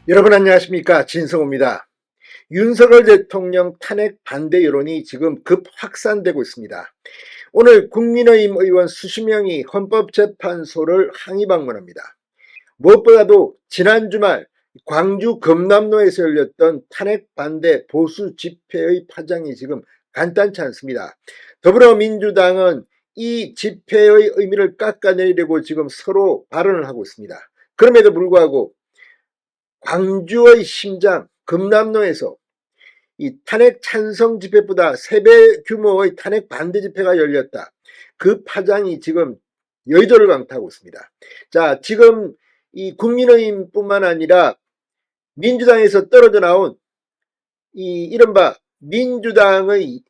여러분 안녕하십니까, 진성호입니다. 윤석열 대통령 탄핵 반대 여론이 지금 급 확산되고 있습니다. 오늘 국민의힘 의원 수십 명이 헌법재판소를 항의 방문합니다. 무엇보다도 지난 주말 광주 금남로에서 열렸던 탄핵 반대 보수 집회의 파장이 지금 간단치 않습니다. 더불어민주당은 이 집회의 의미를 깎아내리려고 지금 서로 발언을 하고 있습니다. 그럼에도 불구하고 광주의 심장 금남로에서 이 탄핵 찬성 집회보다 3배 규모의 탄핵 반대 집회가 열렸다. 그 파장이 지금 여의도를 강타하고 있습니다. 자, 지금 이 국민의힘뿐만 아니라 민주당에서 떨어져 나온 이 이른바 민주당의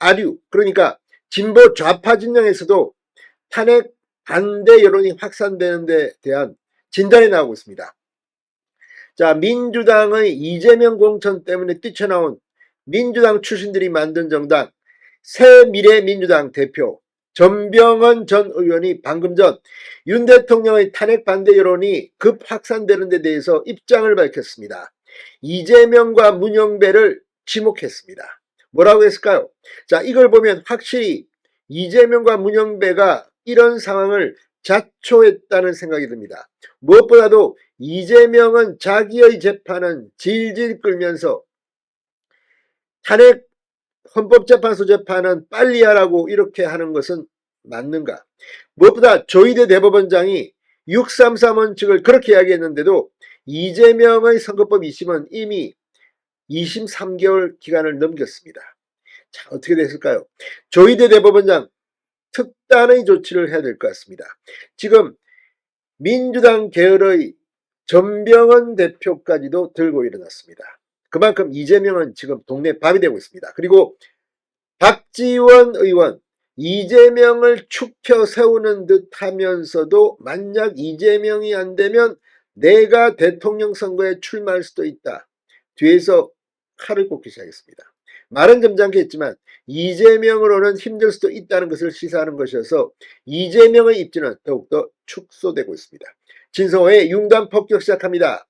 아류, 그러니까 진보 좌파 진영에서도 탄핵 반대 여론이 확산되는 데 대한 진단이 나오고 있습니다. 자, 민주당의 이재명 공천 때문에 뛰쳐나온 민주당 출신들이 만든 정당 새미래민주당 대표 전병헌 전 의원이 방금 전 윤 대통령의 탄핵 반대 여론이 급 확산되는 데 대해서 입장을 밝혔습니다. 이재명과 문영배를 지목했습니다. 뭐라고 했을까요? 자, 이걸 보면 확실히 이재명과 문영배가 이런 상황을 자초했다는 생각이 듭니다. 무엇보다도 이재명은 자기의 재판은 질질 끌면서 탄핵 헌법재판소 재판은 빨리 하라고 이렇게 하는 것은 맞는가? 무엇보다 조희대 대법원장이 633 원칙을 그렇게 이야기했는데도 이재명의 선거법 2심은 이미 2심 3개월 기간을 넘겼습니다. 자, 어떻게 됐을까요? 조희대 대법원장 특단의 조치를 해야 될 것 같습니다. 지금 민주당 계열의 전병헌 대표까지도 들고 일어났습니다. 그만큼 이재명은 지금 동네 밥이 되고 있습니다. 그리고 박지원 의원, 이재명을 축혀 세우는 듯 하면서도 만약 이재명이 안 되면 내가 대통령 선거에 출마할 수도 있다. 뒤에서 칼을 꽂기 시작했습니다. 말은 점잖게 했지만 이재명으로는 힘들 수도 있다는 것을 시사하는 것이어서 이재명의 입지는 더욱더 축소되고 있습니다. 진성호의 융단 폭격 시작합니다.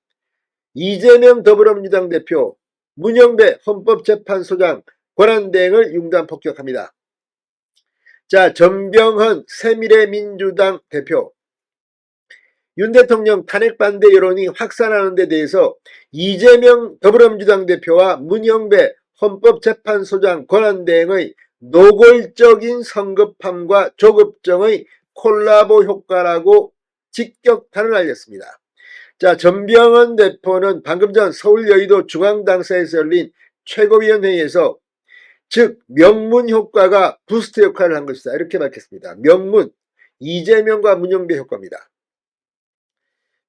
이재명 더불어민주당 대표, 문영배 헌법재판소장 권한대행을 융단 폭격합니다. 자, 전병헌 새미래민주당 대표, 윤 대통령 탄핵 반대 여론이 확산하는 데 대해서 이재명 더불어민주당 대표와 문영배 헌법재판소장 권한대행의 노골적인 성급함과 조급정의 콜라보 효과라고 직격탄을 날렸습니다. 자, 전병헌 대표는 방금 전 서울 여의도 중앙당사에서 열린 최고위원회의에서 즉 명문 효과가 부스트 역할을 한 것이다 이렇게 밝혔습니다. 명문, 이재명과 문영배 효과입니다.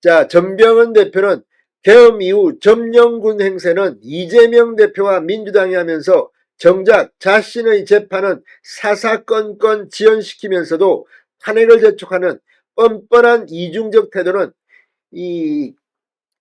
자, 전병헌 대표는 계엄 이후 점령군 행세는 이재명 대표와 민주당이 하면서 정작 자신의 재판은 사사건건 지연시키면서도 탄핵을 재촉하는 뻔뻔한 이중적 태도는 이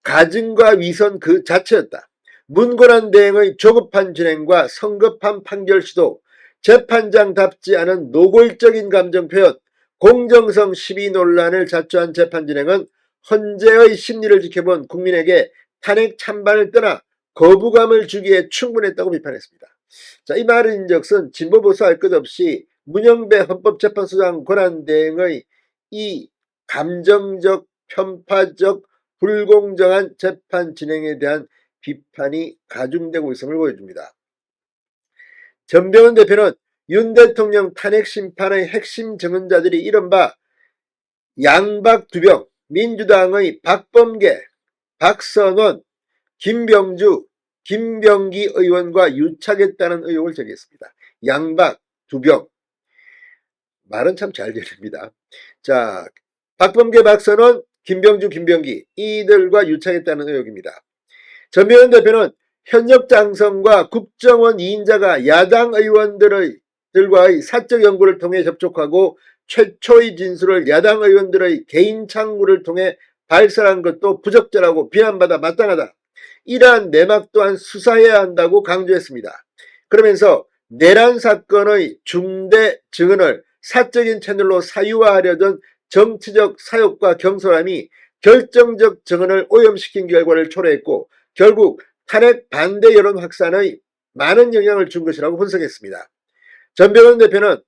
가증과 위선 그 자체였다. 문권한 대행의 조급한 진행과 성급한 판결 시도, 재판장답지 않은 노골적인 감정 표현, 공정성 시비 논란을 자초한 재판 진행은 헌재의 심리를 지켜본 국민에게 탄핵 찬반을 떠나 거부감을 주기에 충분했다고 비판했습니다. 자, 이 말인즉슨 진보 보수 할 것 없이 문영배 헌법재판소장 권한대행의 이 감정적, 편파적, 불공정한 재판 진행에 대한 비판이 가중되고 있음을 보여줍니다. 전병헌 대표는 윤 대통령 탄핵 심판의 핵심 증언자들이 이른바 양박2병, 민주당의 박범계, 박선원, 김병주, 김병기 의원과 유착했다는 의혹을 제기했습니다. 양박 2병. 말은 참 잘 들립니다. 자, 박범계, 박선원, 김병주, 김병기 이들과 유착했다는 의혹입니다. 전병헌 대표는 현역 장성과 국정원 2인자가 야당 의원들과의 사적 연구를 통해 접촉하고 최초의 진술을 야당 의원들의 개인 창구를 통해 발설한 것도 부적절하고 비난받아 마땅하다. 이러한 내막 또한 수사해야 한다고 강조했습니다. 그러면서 내란 사건의 중대 증언을 사적인 채널로 사유화하려던 정치적 사욕과 경솔함이 결정적 정언을 오염시킨 결과를 초래했고 결국 탄핵 반대 여론 확산의 많은 영향을 준 것이라고 분석했습니다. 전병헌 대표는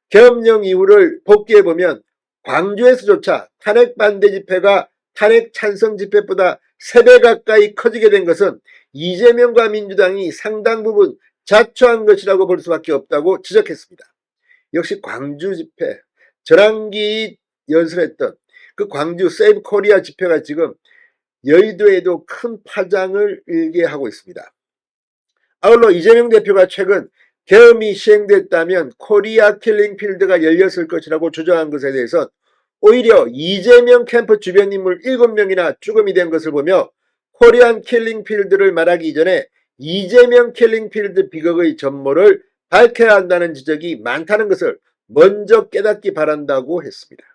계엄령 이후를 복귀해보면 광주에서조차 탄핵 반대 집회가 탄핵 찬성 집회보다 3배 가까이 커지게 된 것은 이재명과 민주당이 상당 부분 자초한 것이라고 볼 수밖에 없다고 지적했습니다. 역시 광주 집회, 전환기 연설했던 그 광주 세이브 코리아 집회가 지금 여의도에도 큰 파장을 일게 하고 있습니다. 아울러 이재명 대표가 최근 계엄이 시행됐다면 코리아 킬링 필드가 열렸을 것이라고 주장한 것에 대해서 오히려 이재명 캠프 주변 인물 7명이나 죽음이 된 것을 보며 코리안 킬링 필드를 말하기 이전에 이재명 킬링 필드 비극의 전모를 밝혀야 한다는 지적이 많다는 것을 먼저 깨닫기 바란다고 했습니다.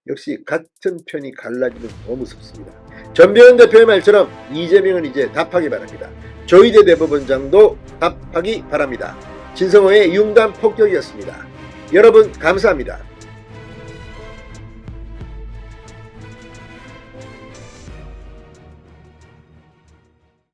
역시 같은 편이 갈라지면 더 무섭습니다. 전병헌 대표의 말처럼 이재명은 이제 답하기 바랍니다. 조희대 대법원장도 답하기 바랍니다. 진성호의 융단 폭격이었습니다. 여러분 감사합니다.